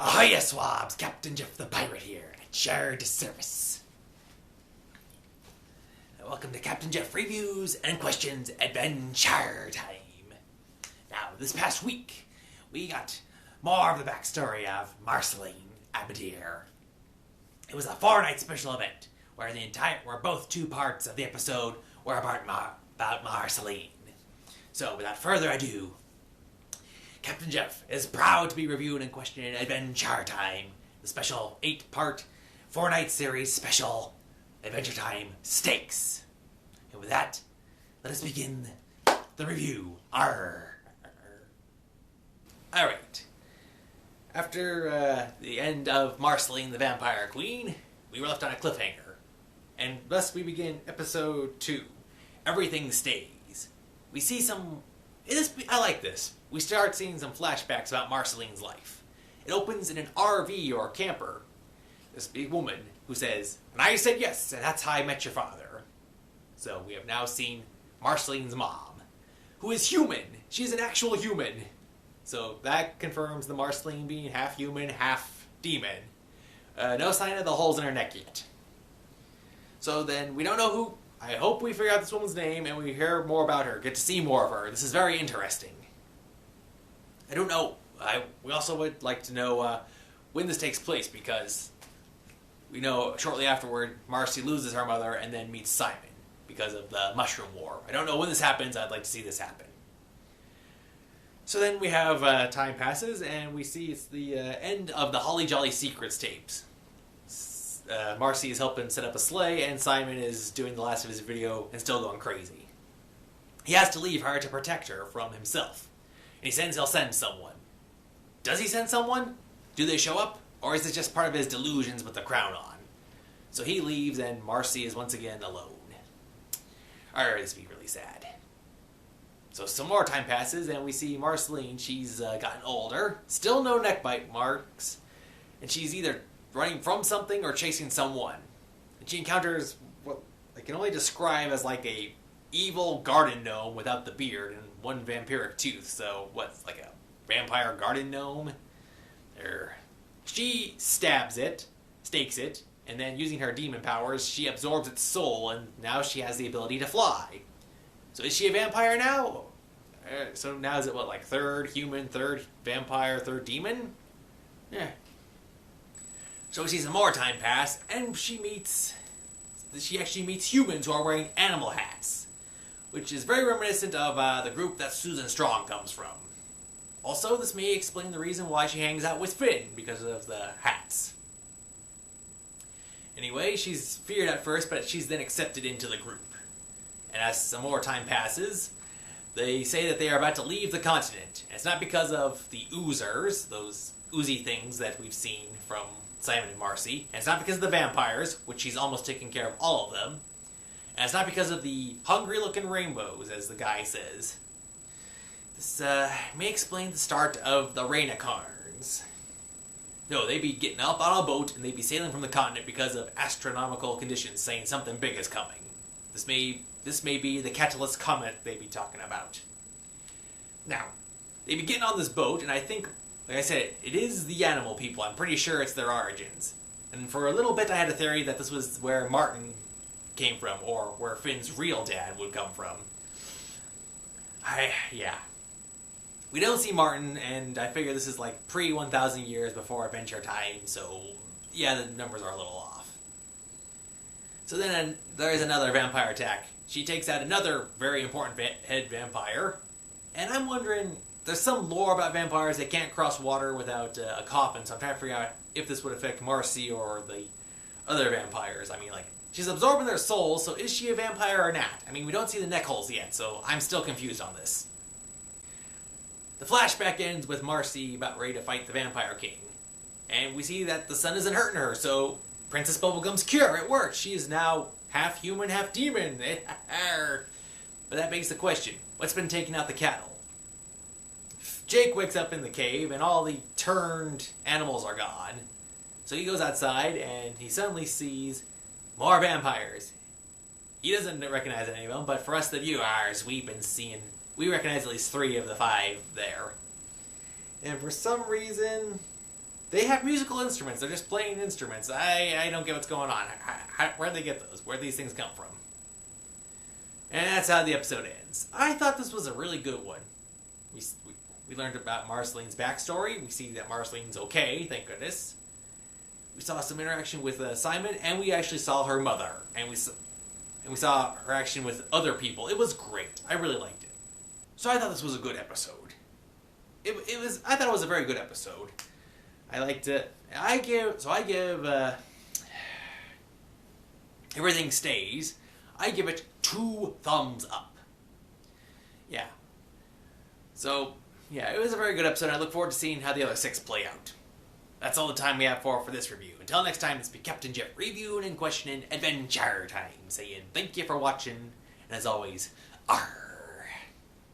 Ahoy, swabs! Captain Jeff the Pirate here, at your disservice. Welcome to Captain Jeff Reviews and Questions Adventure Time. Now, this past week, we got more of the backstory of Marcy Abadier. It was a 4-night special event where both two parts of the episode were about Marcy. So, without further ado, Captain Jeff is proud to be reviewing and questioning Adventure Time, the special 8-part, 4-night series special Adventure Time Stakes. And with that, let us begin the review. Arr. Alright. After the end of Marcy the Vampire Queen, we were left on a cliffhanger. And thus we begin episode 2. Everything Stays. We see some... I like this. We start seeing some flashbacks about Marceline's life. It opens in an RV or camper. This big woman who says, "And I said yes, and that's how I met your father." So we have now seen Marceline's mom, who is human. She's an actual human. So that confirms the Marceline being half human, half demon. No sign of the holes in her neck yet. So then we don't know who. I hope we figure out this woman's name and we hear more about her, get to see more of her. This is very interesting. I don't know. We also would like to know when this takes place, because we know shortly afterward Marcy loses her mother and then meets Simon because of the Mushroom War. I don't know when this happens. I'd like to see this happen. So then we have time passes and we see it's the end of the Holly Jolly Secrets tapes. Marcy is helping set up a sleigh, and Simon is doing the last of his video and still going crazy. He has to leave her to protect her from himself. And he says he'll send someone. Does he send someone? Do they show up? Or is this just part of his delusions with the crown on? So he leaves and Marcy is once again alone. This would be really sad. So some more time passes and we see Marceline. She's gotten older. Still no neck bite marks. And she's either running from something or chasing someone. And she encounters what I can only describe as like a evil garden gnome without the beard and one vampiric tooth. So what's like a vampire garden gnome? She stabs it, stakes it, and then using her demon powers, she absorbs its soul, and now she has the ability to fly. So is she a vampire now? So now is it what, like third human, third vampire, third demon? Yeah. So we see some more time pass, and she actually meets humans who are wearing animal hats, which is very reminiscent of the group that Susan Strong comes from. Also, this may explain the reason why she hangs out with Finn, because of the hats. Anyway, she's feared at first, but she's then accepted into the group. And as some more time passes, they say that they are about to leave the continent. And it's not because of the oozers, those oozy things that we've seen from Simon and Marcy. And it's not because of the vampires, which she's almost taken care of all of them. And it's not because of the hungry-looking rainbows, as the guy says. This may explain the start of the Rainicorns. No, they be getting up on a boat and they be sailing from the continent because of astronomical conditions, saying something big is coming. This may be the Catalyst Comet they be talking about. Now, they be getting on this boat, and I think, like I said, it is the animal people. I'm pretty sure it's their origins. And for a little bit I had a theory that this was where Martin came from, or where Finn's real dad would come from. Yeah. We don't see Martin, and I figure this is like pre-1,000 years before Adventure Time, so yeah, the numbers are a little off. So then there is another vampire attack. She takes out another very important head vampire, and I'm wondering, there's some lore about vampires that can't cross water without a coffin, so I'm trying to figure out if this would affect Marcy or the other vampires. I mean, like, she's absorbing their souls, so is she a vampire or not? I mean, we don't see the neck holes yet, so I'm still confused on this. The flashback ends with Marcy about ready to fight the Vampire King. And we see that the sun isn't hurting her, so Princess Bubblegum's cure, it worked. She is now half human, half demon. But that begs the question, what's been taking out the cattle? Jake wakes up in the cave and all the turned animals are gone. So he goes outside and he suddenly sees more vampires. He doesn't recognize any of them, but for us the viewers, we've been seeing... We recognize at least 3 of the 5 there. And for some reason, They have musical instruments. They're just playing instruments. I don't get what's going on. Where'd they get those? Where'd these things come from? And that's how the episode ends. I thought this was a really good one. We learned about Marceline's backstory. We see that Marceline's okay, thank goodness. We saw some interaction with Simon, and we actually saw her mother. And we saw her action with other people. It was great. I really liked it. So I thought this was a good episode. I thought it was a very good episode. I liked it. I give Everything Stays. I give it 2 thumbs up. Yeah. So, yeah, it was a very good episode. I look forward to seeing how the other 6 play out. That's all the time we have for this review. Until next time, it's been Captain Jeff reviewing and questioning Adventure Time, saying thank you for watching, and as always, arr.